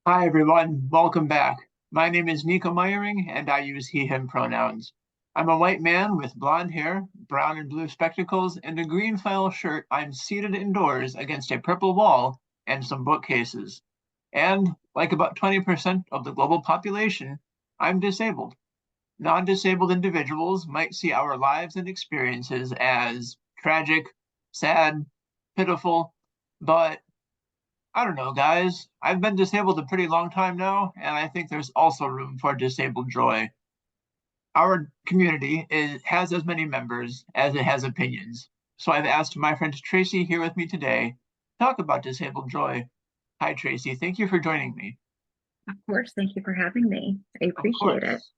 Hi everyone, welcome back. My name is Nico Meyering and I use he, him pronouns. I'm a white man with blonde hair, brown and blue spectacles, and a green flannel shirt. I'm seated indoors against a purple wall and some bookcases. And, like about 20% of the global population, I'm disabled. Non-disabled individuals might see our lives and experiences as tragic, sad, pitiful, but I don't know, guys. I've been disabled a pretty long time now, and I think there's also room for disabled joy. Our community has as many members as it has opinions. So I've asked my friend Tracy here with me today to talk about disabled joy. Hi, Tracy. Thank you for joining me. Of course, thank you for having me. I Of appreciate it. course.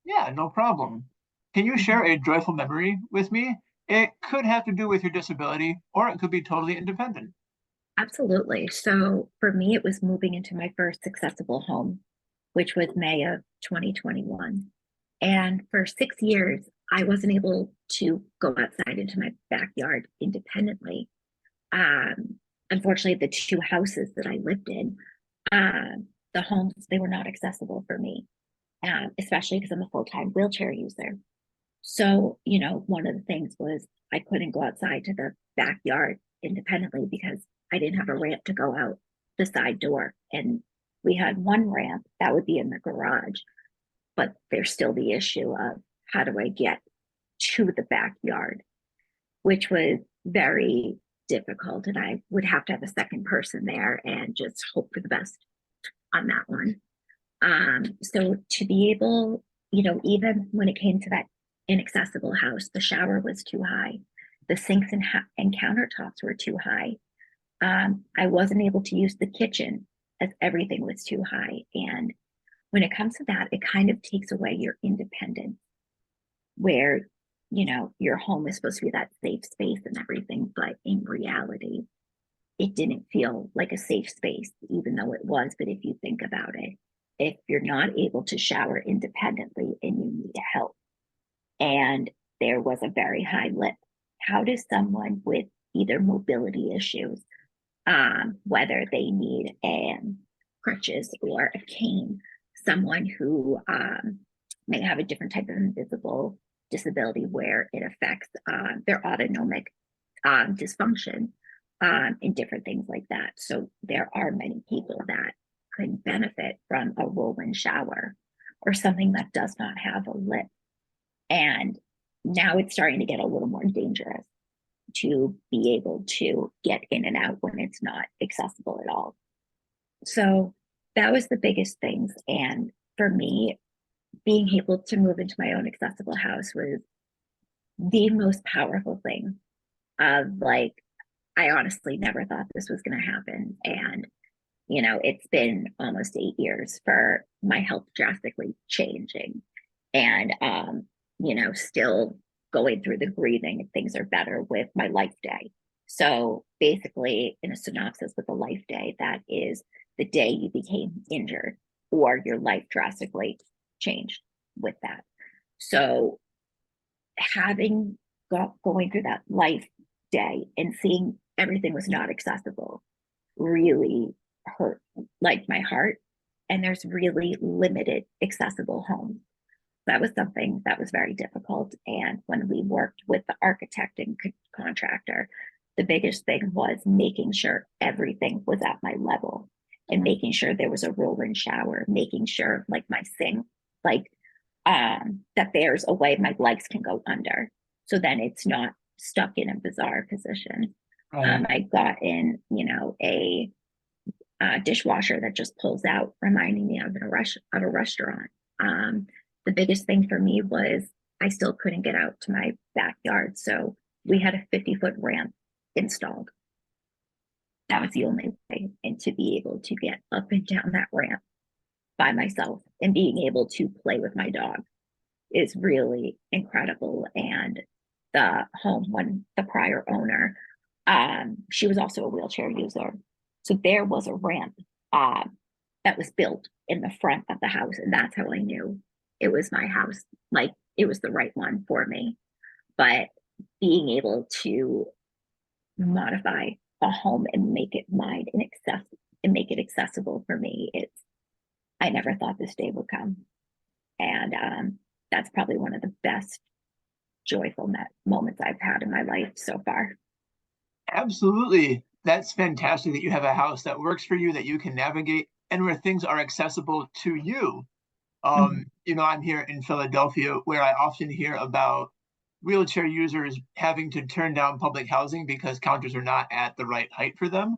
Yeah, no problem. Can you share Mhm. a joyful memory with me? It could have to do with your disability, or it could be totally independent. Absolutely. So for me, it was moving into my first accessible home, which was May of 2021. And for 6 years, I wasn't able to go outside into my backyard independently. Um, Unfortunately, the two houses that I lived in, uh, the homes, they were not accessible for me, especially because I'm a full-time wheelchair user. So, one of the things was I couldn't go outside to the backyard independently because I didn't have a ramp to go out the side door. And we had one ramp that would be in the garage, but there's still the issue of how do I get to the backyard, which was very difficult. And I would have to have a second person there and just hope for the best on that one. So to be able, even when it came to that inaccessible house, the shower was too high, the sinks and countertops were too high. I wasn't able to use the kitchen as everything was too high. And when it comes to that, it kind of takes away your independence, where your home is supposed to be that safe space and everything, but in reality, it didn't feel like a safe space, even though it was. But if you think about it, if you're not able to shower independently and you need help, and there was a very high lip, how does someone with either mobility issues, whether they need crutches or a cane, someone who may have a different type of invisible disability where it affects their autonomic dysfunction and different things like that. So there are many people that could benefit from a roll-in shower or something that does not have a lip. And now it's starting to get a little more dangerous to be able to get in and out when it's not accessible at all. So that was the biggest things. And for me, being able to move into my own accessible house was the most powerful thing of like, I honestly never thought this was going to happen. And, it's been almost 8 years for my health drastically changing. And, still going through the grieving and things are better with my life day. So basically, in a synopsis with a life day, that is the day you became injured or your life drastically changed with that. So having going through that life day and seeing everything was not accessible really hurt like my heart. And there's really limited accessible homes. That was something that was very difficult. And when we worked with the architect and contractor, the biggest thing was making sure everything was at my level and making sure there was a roll-in shower, making sure like my sink, like that there's a way my legs can go under. So then it's not stuck in a bizarre position. Right. I got in, a dishwasher that just pulls out, reminding me of a restaurant. The biggest thing for me was I still couldn't get out to my backyard, so we had a 50-foot ramp installed. That was the only way, and to be able to get up and down that ramp by myself and being able to play with my dog is really incredible. And the home, when the prior owner, she was also a wheelchair user. So there was a ramp uh, that was built in the front of the house. And that's how I knew it was my house. Like it was the right one for me. But being able to modify a home and make it mine and make it accessible for me, never thought this day would come. And that's probably one of the best joyful moments I've had in my life so far. Absolutely. That's fantastic that you have a house that works for you, that you can navigate, and where things are accessible to you. Mhm. I'm here in Philadelphia where I often hear about wheelchair users having to turn down public housing because counters are not at the right height for them.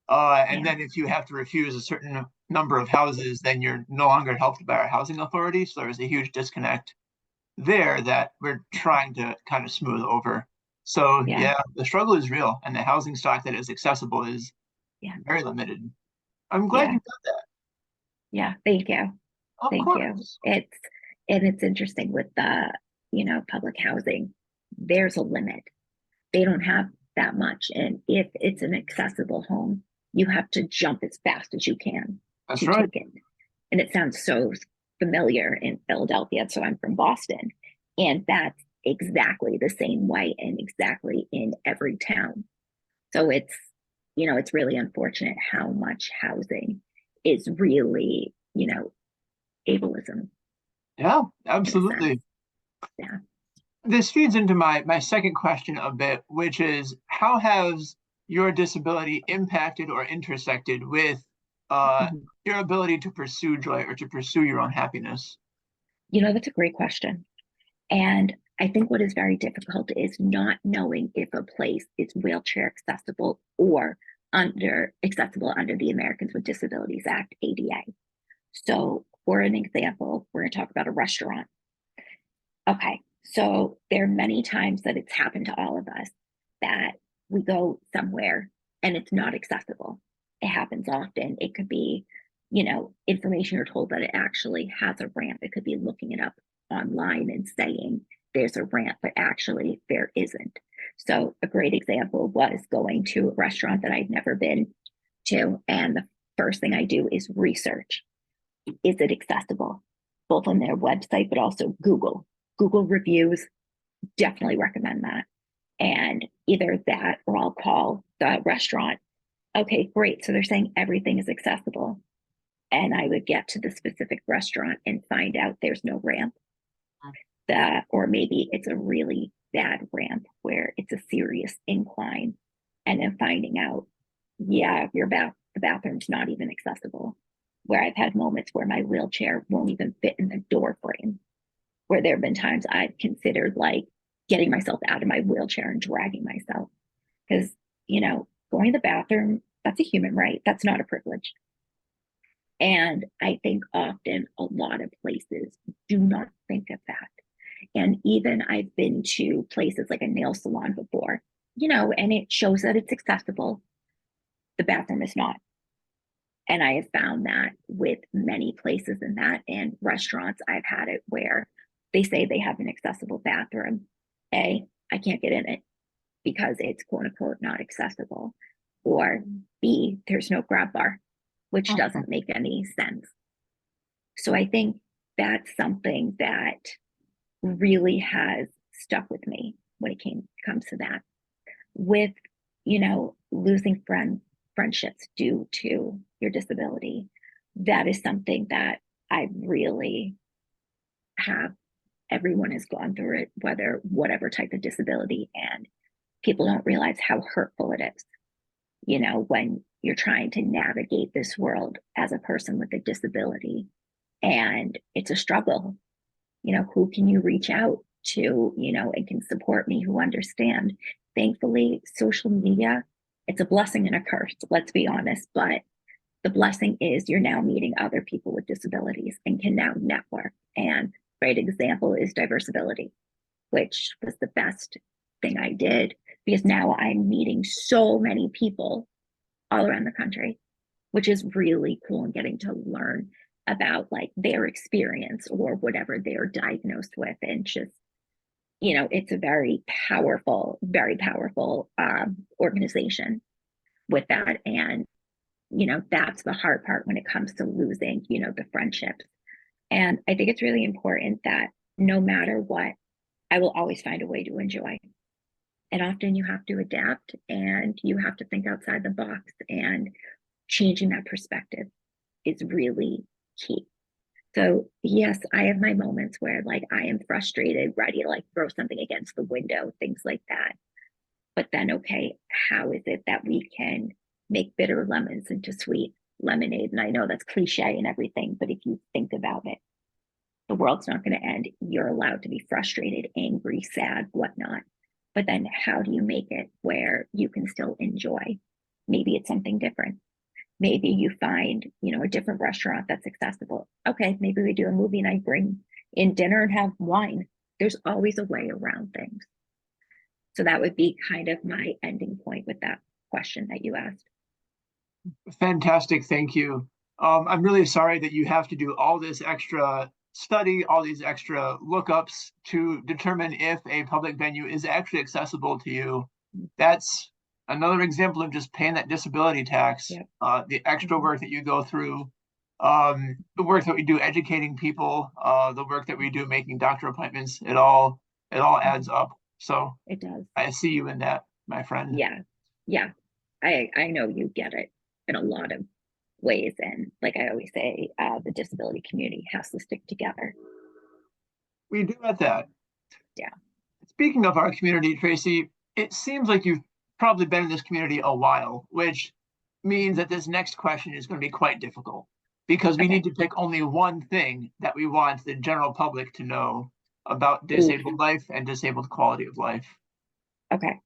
And Yeah, then if you have to refuse a certain number of houses, then you're no longer helped by our housing authority. So there's a huge disconnect there that we're trying to kind of smooth over. So yeah, yeah, the struggle is real, and the housing stock that is accessible is yeah, very limited. I'm glad yeah, you got that. yeah. Thank you. Of Thank you. course. It's interesting with the, public housing, there's a limit. They don't have that much. And if it's an accessible home, you have to jump as fast as you can That's to right. take it. And it sounds so familiar in Philadelphia. So I'm from Boston. And that's exactly the same way and exactly in every town. So it's really unfortunate how much housing is really, ableism Yeah, in a sense. absolutely. Yeah. This feeds into my second question a bit, which is how has your disability impacted or intersected with uh, Mhm. your ability to pursue joy or to pursue your own happiness? That's a great question. And I think what is very difficult is not knowing if a place is wheelchair accessible or under accessible under the Americans with Disabilities Act, ADA. So, for an example, we're going to talk about a restaurant. Okay, so there are many times that it's happened to all of us that we go somewhere and it's not accessible. It happens often. It could be, information you're told that it actually has a ramp. It could be looking it up online and saying there's a ramp, but actually there isn't. So, a great example was going to a restaurant that I'd never been to. And the first thing I do is research, is it accessible? Both on their website, but also Google reviews, definitely recommend that. And either that or I'll call the restaurant. Okay, great. So they're saying everything is accessible. And I would get to the specific restaurant and find out there's no ramp. That, or maybe it's a really bad ramp where it's a serious incline. And then finding out, yeah, the bathroom's not even accessible. Where I've had moments where my wheelchair won't even fit in the door frame, where there have been times I've considered like getting myself out of my wheelchair and dragging myself. Because, going to the bathroom, that's a human right. That's not a privilege. And I think often a lot of places do not think of that. And even I've been to places like a nail salon before, and it shows that it's accessible. The bathroom is not. And I have found that with many places in that and restaurants, I've had it where they say they have an accessible bathroom. A, I can't get in it because it's quote unquote not accessible. Or B, there's no grab bar, which doesn't make any sense. So I think that's something that really has stuck with me when it comes to that. With, losing friendships due to your disability, that is something that I really have. Everyone has gone through it, whether whatever type of disability, and people don't realize how hurtful it is, when you're trying to navigate this world as a person with a disability. And it's a struggle. Who can you reach out to, and can support me, who understand? Thankfully, social media, it's a blessing and a curse, let's be honest. But the blessing is you're now meeting other people with disabilities and can now network. And great example is Diversibility, which was the best thing I did because now I'm meeting so many people all around the country, which is really cool, and getting to learn about like their experience or whatever they're diagnosed with. And just, it's a very powerful organization with that. And, that's the hard part when it comes to losing, the friendships. And I think it's really important that no matter what, I will always find a way to enjoy. And often you have to adapt and you have to think outside the box, and changing that perspective is really key. So yes, I have my moments where like I am frustrated, ready to like throw something against the window, things like that. But then, okay, how is it that we can make bitter lemons into sweet lemonade? And I know that's cliche and everything, but if you think about it, the world's not going to end. You're allowed to be frustrated, angry, sad, whatnot. But then how do you make it where you can still enjoy? Maybe it's something different. Maybe you find, a different restaurant that's accessible. Okay, maybe we do a movie night, bring in dinner and have wine. There's always a way around things. So that would be kind of my ending point with that question that you asked. Fantastic, thank you. I'm really sorry that you have to do all this extra study, all these extra lookups to determine if a public venue is actually accessible to you. That's another example of just paying that disability tax, Yep. The extra Mhm. work that you go through, the work that we do educating people, the work that we do making doctor appointments, it all adds Mhm. up. So It does. I see you in that, my friend. Yeah. Yeah. I know you get it in a lot of ways. And like I always say, the disability community has to stick together. We do at that. Yeah. Speaking of our community, Tracy, it seems like you've probably been in this community a while, which means that this next question is going to be quite difficult because we Okay. need to pick only one thing that we want the general public to know about Ooh. disabled life and disabled quality of life. Okay.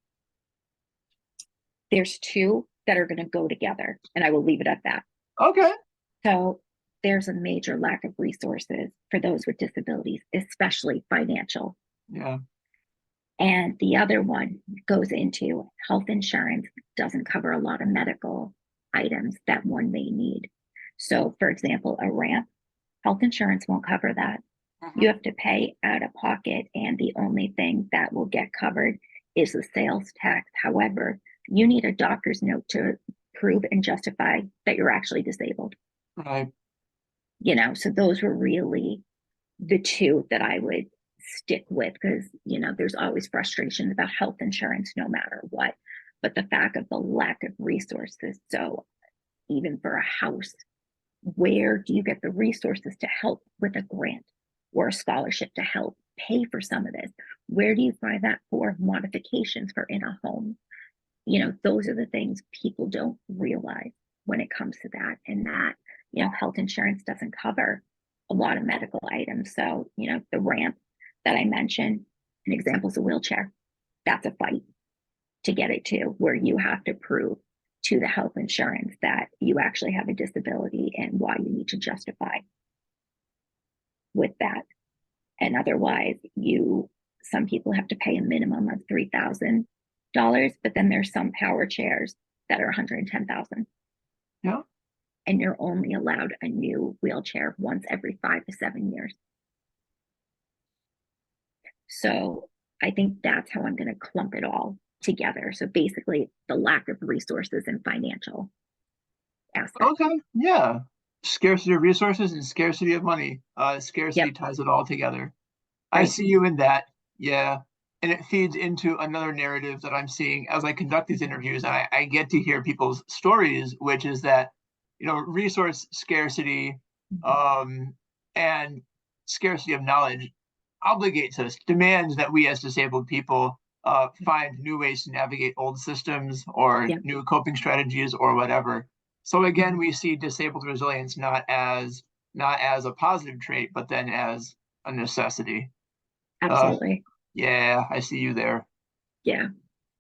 There's two that are going to go together, and I will leave it at that. Okay. So there's a major lack of resources for those with disabilities, especially financial. Yeah. And the other one goes into health insurance doesn't cover a lot of medical items that one may need. So, for example, a ramp, health insurance won't cover that. You Mhm. have to pay out of pocket, and the only thing that will get covered is the sales tax. However, you need a doctor's note to prove and justify that you're actually disabled. Right. So those were really the two that I would stick with because, there's always frustration about health insurance no matter what. But the fact of the lack of resources. So even for a house, where do you get the resources to help with a grant or a scholarship to help pay for some of this? Where do you find that for modifications for in a home? Those are the things people don't realize when it comes to that. And that, health insurance doesn't cover a lot of medical items. So, the ramp that I mentioned, an example is a wheelchair. That's a fight to get it to, where you have to prove to the health insurance that you actually have a disability and why you need to justify with that. And otherwise, some people have to pay a minimum of $3,000, but then there's some power chairs that are 110,000, Yeah. and you're only allowed a new wheelchair once every 5 to 7 years. So I think that's how I'm going to clump it all together. So basically, the lack of resources and financial aspect. Okay. Yeah. Scarcity of resources and scarcity of money. Scarcity Yep. ties it all together. I Right. see you in that. Yeah. And it feeds into another narrative that I'm seeing as I conduct these interviews. And I get to hear people's stories, which is that, resource scarcity Mhm. um, and scarcity of knowledge obligates us, demands that we as disabled people find new ways to navigate old systems or Yep. new coping strategies or whatever. So again, Mhm. we see disabled resilience not as a positive trait, but then as a necessity. Uh, Absolutely. yeah, I see you there. Yeah.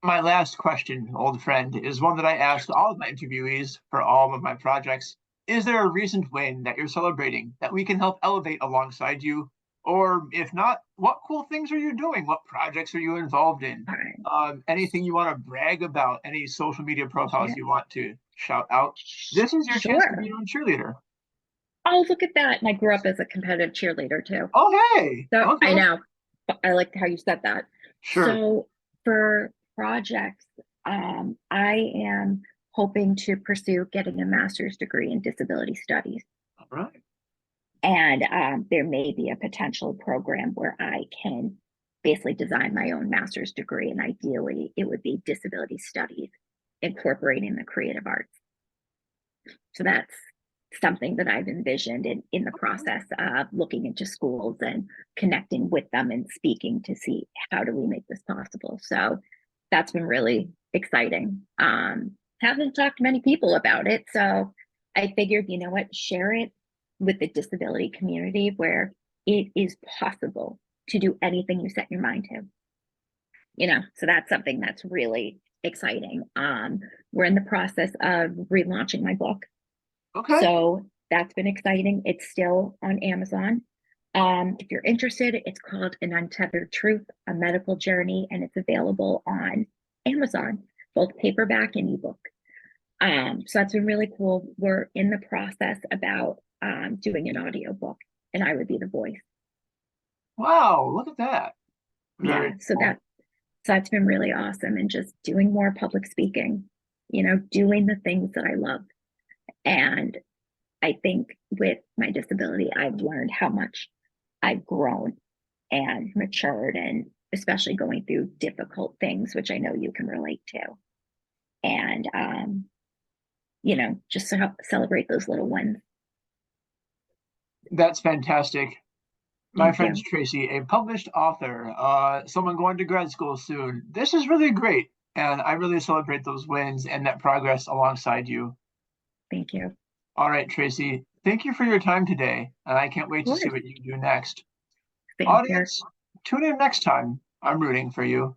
My last question, old friend, is one that I ask all of my interviewees for all of my projects. Is there a recent win that you're celebrating that we can help elevate alongside you? Or if not, what cool things are you doing? What projects are you involved in? All right. Anything you want to brag about? Any social media profiles Yeah. you want to shout out? This is your chance to be Sure. your own cheerleader. Oh, look at that. And I grew up as a competitive cheerleader too. Oh, hey. So I Okay. know. I like how you said that. Sure. So for projects, I am hoping to pursue getting a master's degree in disability studies. All right. And there may be a potential program where I can basically design my own master's degree. And ideally, it would be disability studies incorporating the creative arts. So that's something that I've envisioned in the process of looking into schools and connecting with them and speaking to see how do we make this possible. So that's been really exciting. Haven't talked to many people about it. So I figured, you know what, share it with the disability community where it is possible to do anything you set your mind to. So that's something that's really exciting. We're in the process of relaunching my book. Okay. So that's been exciting. It's still on Amazon. If you're interested, it's called An Untethered Truth, A Medical Journey, and it's available on Amazon, both paperback and ebook. So that's been really cool. We're in the process about doing an audiobook, and I would be the voice. Wow, look at that. Yeah, Very so cool. that's been really awesome, and just doing more public speaking, doing the things that I love. And I think with my disability, I've learned how much I've grown and matured, and especially going through difficult things, which I know you can relate to. And, just to help celebrate those little wins. That's fantastic. My Thank friend's you. Tracy, a published author, someone going to grad school soon. This is really great. And I really celebrate those wins and that progress alongside you. Thank you. Of All right, Tracy, thank you for your time today. And I can't wait to see course. what you do next. Same here. Audience, tune in next time. I'm rooting for you.